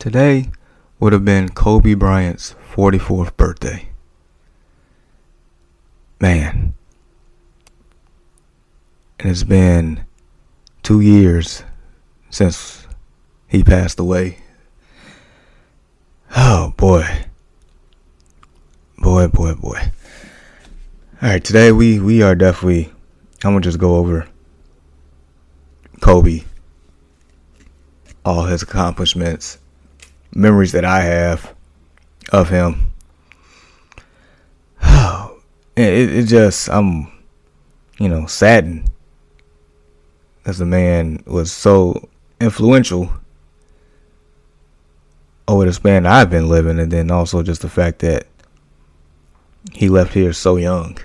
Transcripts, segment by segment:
Today would have been Kobe Bryant's 44th birthday. Man, and it's been 2 years since he passed away. Oh, boy. Boy. Alright, today we are definitely, I'm going to just go over Kobe, all his accomplishments, memories that I have of him. Oh, it just, I'm, saddened, as the man was so influential over the span I've been living, and then also just the fact that he left here so young.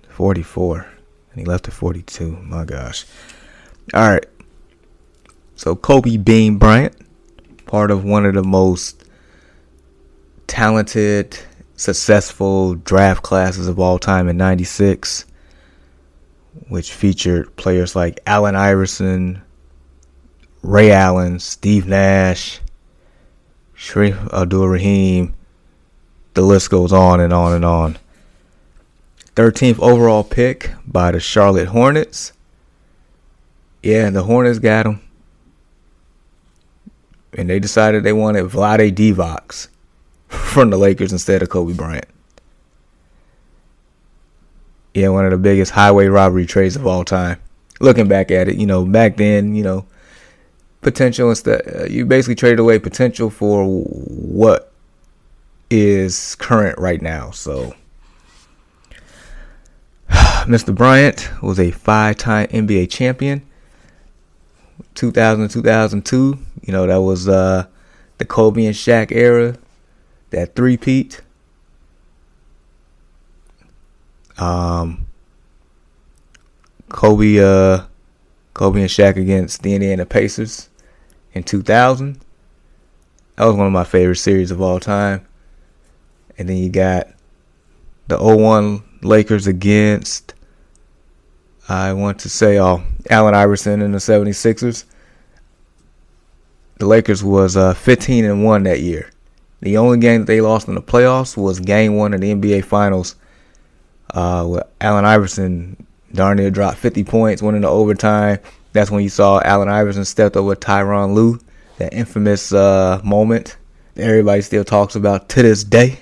44. And he left at 42. My gosh. All right. So Kobe Bean Bryant, part of one of the most talented, successful draft classes of all time in 96, which featured players like Allen Iverson, Ray Allen, Steve Nash, Shareef Abdul-Rahim. The list goes on and on and on. 13th overall pick by the Charlotte Hornets. Yeah, the Hornets got him. And they decided they wanted Vlade Divac from the Lakers instead of Kobe Bryant. Yeah, one of the biggest highway robbery trades of all time. Looking back at it, back then, potential instead, you basically traded away potential for what is current right now. So Mr. Bryant was a 5-time NBA champion. 2000 2002, that was the Kobe and Shaq era, that three-peat. Kobe and Shaq against the Indiana Pacers in 2000. That was one of my favorite series of all time. And then you got the 0-1 Lakers against, Allen Iverson and the 76ers. The Lakers was 15-1 that year. The only game that they lost in the playoffs was Game 1 of the NBA Finals, where Allen Iverson darn near dropped 50 points, went into overtime. That's when you saw Allen Iverson stepped over Tyronn Lue, that infamous moment that everybody still talks about to this day.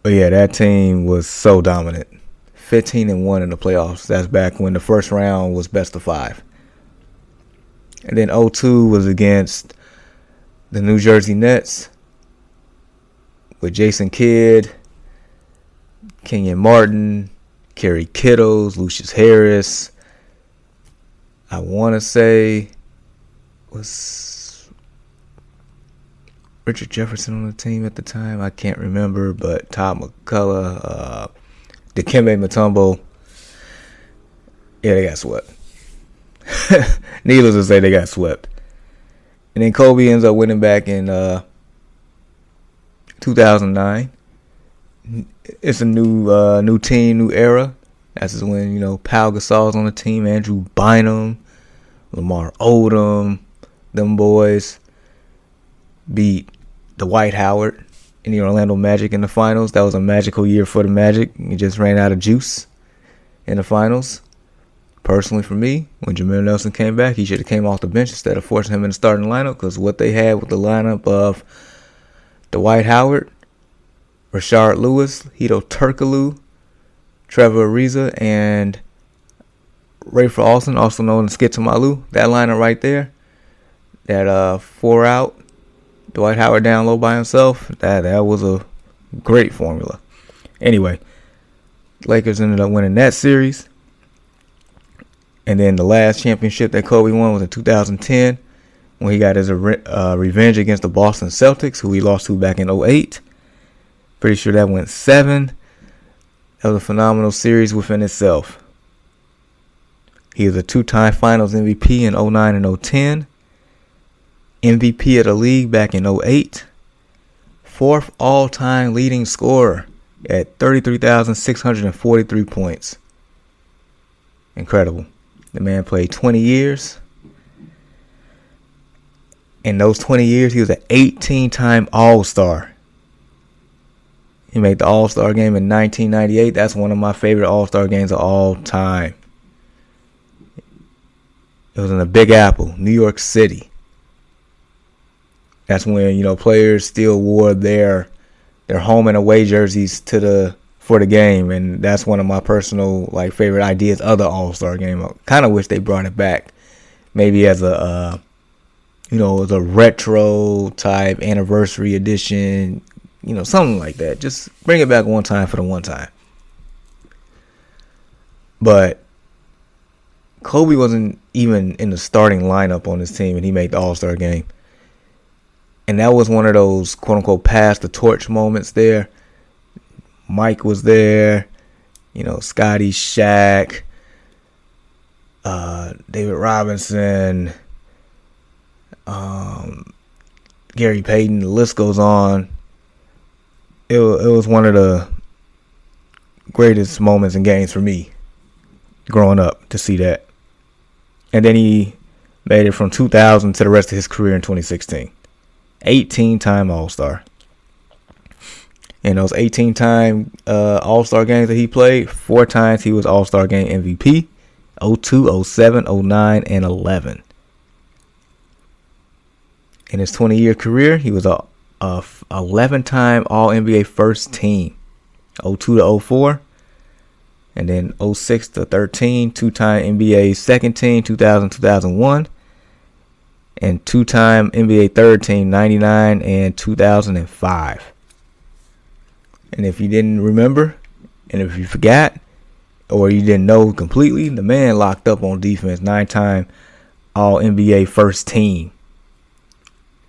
But yeah, that team was so dominant. 15-1 in the playoffs. That's back when the first round was best of 5. And then 0-2 was against the New Jersey Nets with Jason Kidd, Kenyon Martin, Kerry Kittles, Lucius Harris. I want to say was Richard Jefferson on the team at the time. I can't remember, but Todd McCullough, Dikembe Mutombo. Yeah, they got swept. Needless to say, they got swept. And then Kobe ends up winning back in 2009. It's a new team, new era. That's when, Pau Gasol's on the team, Andrew Bynum, Lamar Odom, them boys beat Dwight Howard and the Orlando Magic in the finals. That was a magical year for the Magic. It just ran out of juice in the finals. Personally, for me, when Jameer Nelson came back, he should have came off the bench instead of forcing him in the starting lineup, because what they had with the lineup of Dwight Howard, Rashard Lewis, Hedo Turkoglu, Trevor Ariza, and Rafer Alston, also known as Skip Malu, that lineup right there, that 4 out, Dwight Howard down low by himself, that was a great formula. Anyway, Lakers ended up winning that series. And then the last championship that Kobe won was in 2010, when he got his revenge against the Boston Celtics, who he lost to back in 2008. Pretty sure that went 7. That was a phenomenal series within itself. He was a 2-time Finals MVP in 2009 and 2010. MVP of the league back in 2008. 4th all-time leading scorer at 33,643 points. Incredible. The man played 20 years. In those 20 years, he was an 18-time All-Star. He made the All-Star game in 1998. That's one of my favorite All-Star games of all time. It was in the Big Apple, New York City. That's when, players still wore their home and away jerseys for the game, and that's one of my personal favorite ideas of the All-Star game. I kind of wish they brought it back, maybe as a as a retro type anniversary edition, something like that. Just bring it back one time for the one time. But Kobe wasn't even in the starting lineup on his team, and he made the All-Star game. And that was one of those quote-unquote pass the torch moments there. Mike was there, Scotty, Shaq, David Robinson, Gary Payton, the list goes on. It was one of the greatest moments in games for me growing up to see that. And then he made it from 2000 to the rest of his career in 2016. 18-time All-Star. In those 18-time All-Star games that he played, 4 times he was All-Star Game MVP, 02, 07, 09, and 11. In his 20-year career, he was a 11-time All-NBA First Team, 02 to 04, and then 06 to 13, 2-time NBA Second Team, 2000, 2001, and 2-time NBA Third Team, 99 and 2005. And if you didn't remember, and if you forgot, or you didn't know completely, the man locked up on defense, 9-time All-NBA First Team.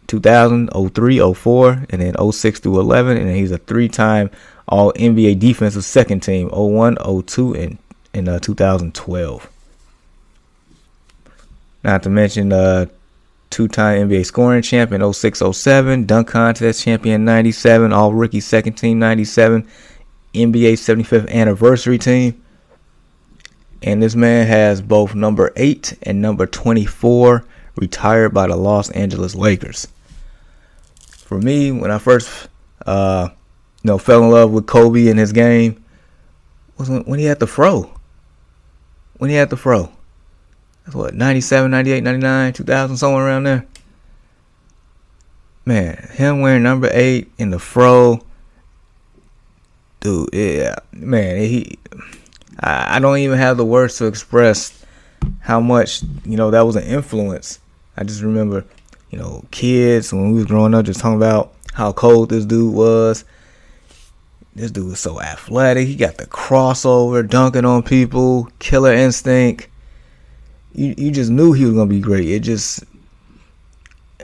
2000, 03, 04, and then 06 through 11, and then he's a 3-time All-NBA Defensive Second Team, 01, 02, and 2012. Not to mention 2-time NBA Scoring Champion, 06, 07, Dunk Contest Champion, 97, All-Rookie Second Team, 97, NBA 75th Anniversary Team. And this man has both number 8 and number 24 retired by the Los Angeles Lakers. For me, when I first fell in love with Kobe and his game, was when he had the fro. That's what, 97, 98, 99, 2000, somewhere around there. Man, him wearing number 8 in the fro. Dude, yeah, man, I don't even have the words to express how much, that was an influence. I just remember, kids when we was growing up just talking about how cold this dude was. This dude was so athletic. He got the crossover, dunking on people, killer instinct. You just knew he was going to be great.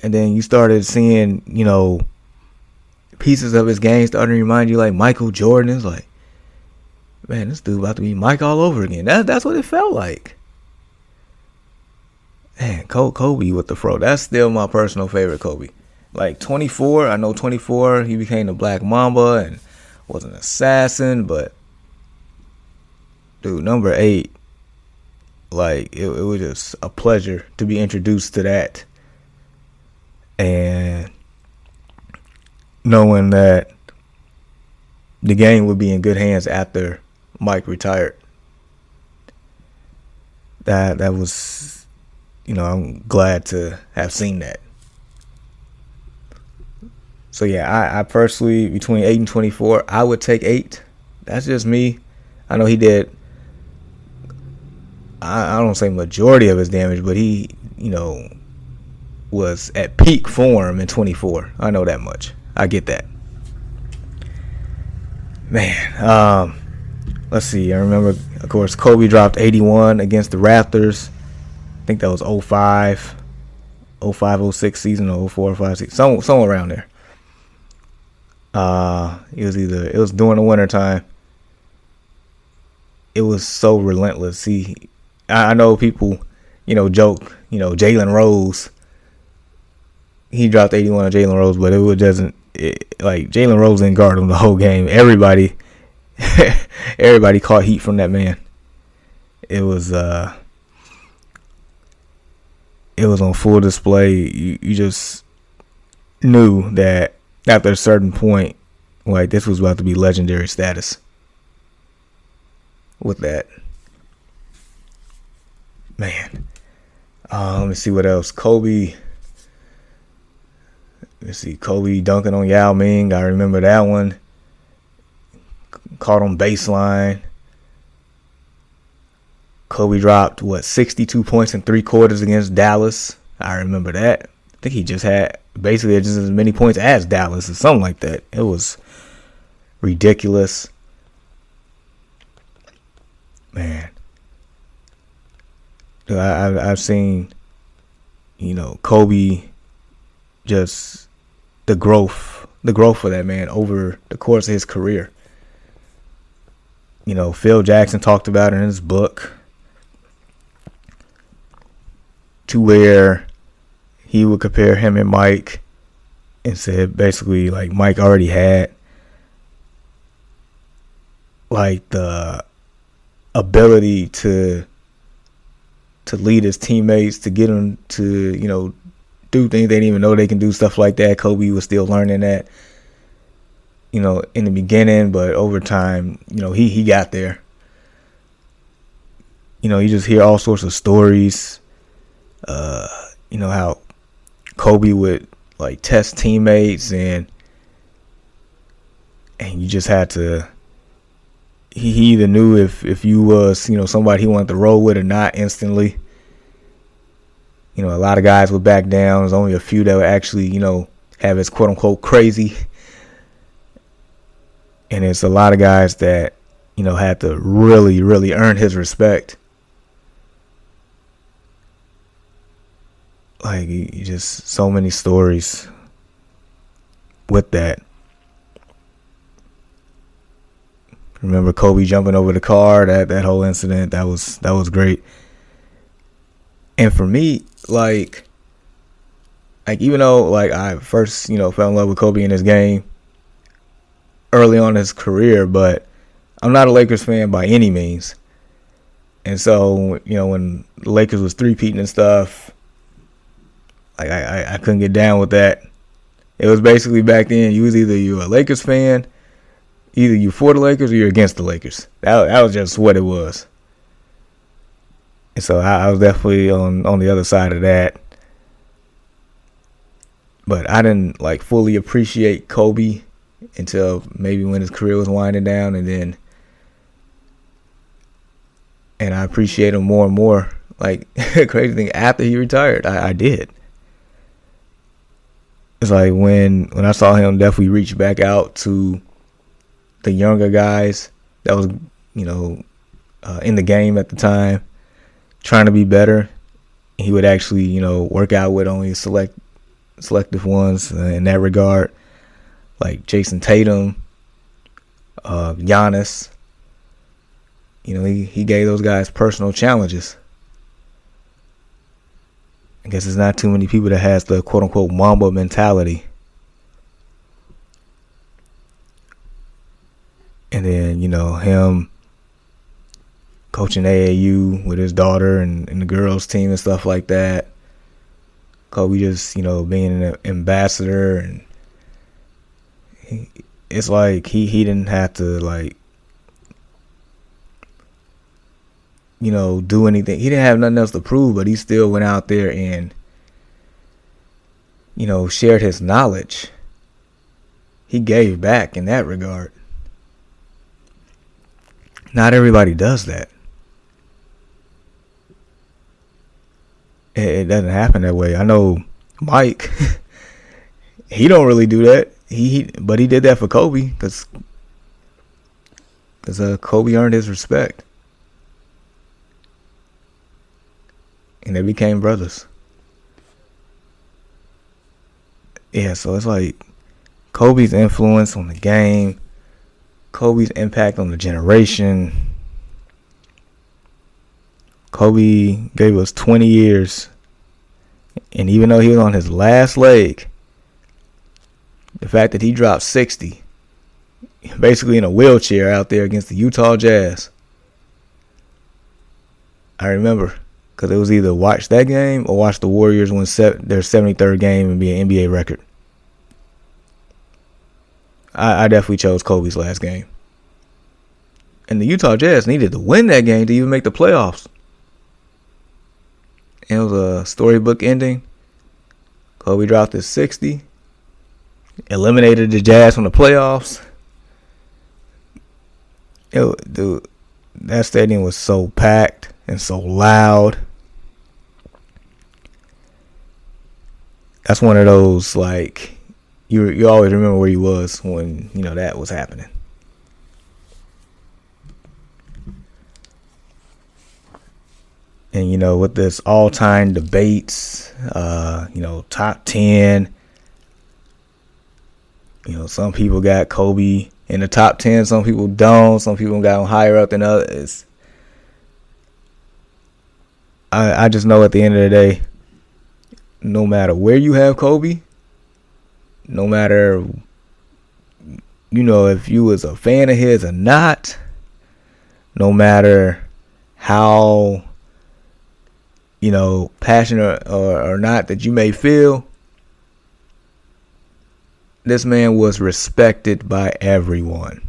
And then you started seeing, pieces of his game starting to remind you like Michael Jordan. It's like, man, this dude about to be Mike all over again. That's what it felt like. Man, Kobe with the fro. That's still my personal favorite Kobe. Like 24, I know 24, he became the Black Mamba and was an assassin, but dude, number 8, like it was just a pleasure to be introduced to that. And knowing that the game would be in good hands after Mike retired. That was, I'm glad to have seen that. So yeah, I personally, between 8 and 24, I would take 8. That's just me. I know he did, I don't say majority of his damage, but he, was at peak form in 24. I know that much. I get that. Man, let's see. I remember, of course, Kobe dropped 81 against the Raptors. I think that was 05, 06 season, or 04, 05 season, somewhere around there. It was during the winter time. It was so relentless. I know people, joke, Jalen Rose. He dropped 81 on Jalen Rose, but Jalen Rose didn't guard him the whole game. Everybody caught heat from that man. It was it was on full display. You just knew that after a certain point, like, this was about to be legendary status with that. Man. Let me see what else. Kobe dunking on Yao Ming. I remember that one. Caught on baseline. Kobe dropped, 62 points in 3 quarters against Dallas. I remember that. I think he just had basically just as many points as Dallas or something like that. It was ridiculous. Man. I've seen, Kobe, just the growth of that man over the course of his career. Phil Jackson talked about it in his book, to where he would compare him and Mike and said basically, like, Mike already had, like, the ability to lead his teammates, to get them to, do things they didn't even know they can do, stuff like that. Kobe was still learning that, in the beginning, but over time, he got there. You just hear all sorts of stories, how Kobe would, like, test teammates, and you just had to, he either knew if you was, somebody he wanted to roll with or not instantly. A lot of guys would back down. There's only a few that would actually, have his quote unquote crazy. And it's a lot of guys that, had to really, really earn his respect. Like, just so many stories with that. Remember Kobe jumping over the car, that whole incident, that was great. And for me, like even though, like, I first, fell in love with Kobe in his game early on in his career, but I'm not a Lakers fan by any means. And so, when the Lakers was three-peating and stuff, like, I couldn't get down with that. It was basically back then, you was either you a Lakers fan, either you for the Lakers or you're against the Lakers. That was just what it was. And so I was definitely on the other side of that. But I didn't, like, fully appreciate Kobe until maybe when his career was winding down, and I appreciate him more and more. Like, crazy thing, after he retired, I did. It's like when I saw him definitely reach back out to the younger guys that was, in the game at the time, trying to be better. He would actually, work out with only selective ones in that regard, like Jason Tatum, Giannis. He gave those guys personal challenges. I guess there's not too many people that has the quote unquote Mamba mentality. And then, him coaching AAU with his daughter and the girls team and stuff like that. Kobe just, being an ambassador, and it's like he didn't have to, like, do anything. He didn't have nothing else to prove, but he still went out there and, shared his knowledge. He gave back in that regard. Not everybody does that. It doesn't happen that way. I know Mike, he don't really do that. But he did that for Kobe because Kobe earned his respect. And they became brothers. Yeah, so it's like Kobe's influence on the game, Kobe's impact on the generation. Kobe gave us 20 years. And even though he was on his last leg, the fact that he dropped 60, basically in a wheelchair out there against the Utah Jazz. I remember Because it was either watch that game or watch the Warriors win their 73rd game and be an NBA record. I definitely chose Kobe's last game. And the Utah Jazz needed to win that game to even make the playoffs. And it was a storybook ending. Kobe dropped his 60. Eliminated the Jazz from the playoffs. Dude, that stadium was so packed and so loud. That's one of those, like, you always remember where you was when, that was happening. And, with this all-time debates, top 10, some people got Kobe in the top 10, some people don't, some people got him higher up than others. I just know at the end of the day, no matter where you have Kobe, no matter, if you was a fan of his or not, no matter how, passionate or not that you may feel, this man was respected by everyone.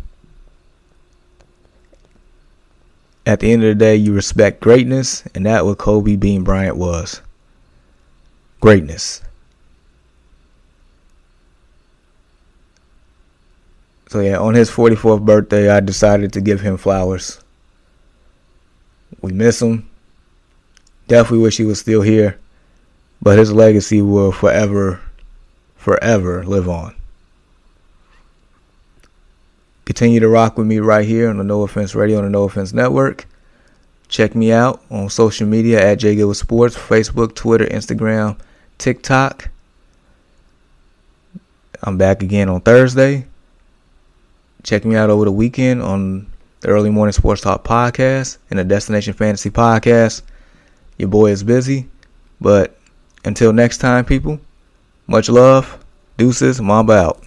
At the end of the day, you respect greatness, and that's what Kobe Bean Bryant was. Greatness. So yeah, on his 44th birthday, I decided to give him flowers. We miss him. Definitely wish he was still here. But his legacy will forever live on. Continue to rock with me right here on the No Offense Radio and the No Offense Network. Check me out on social media at JGoodWithSports, Facebook, Twitter, Instagram, TikTok. I'm back again on Thursday. Check me out over the weekend on the Early Morning Sports Talk podcast and the Destination Fantasy podcast. Your boy is busy, but until next time, people, much love. Deuces, Mamba out.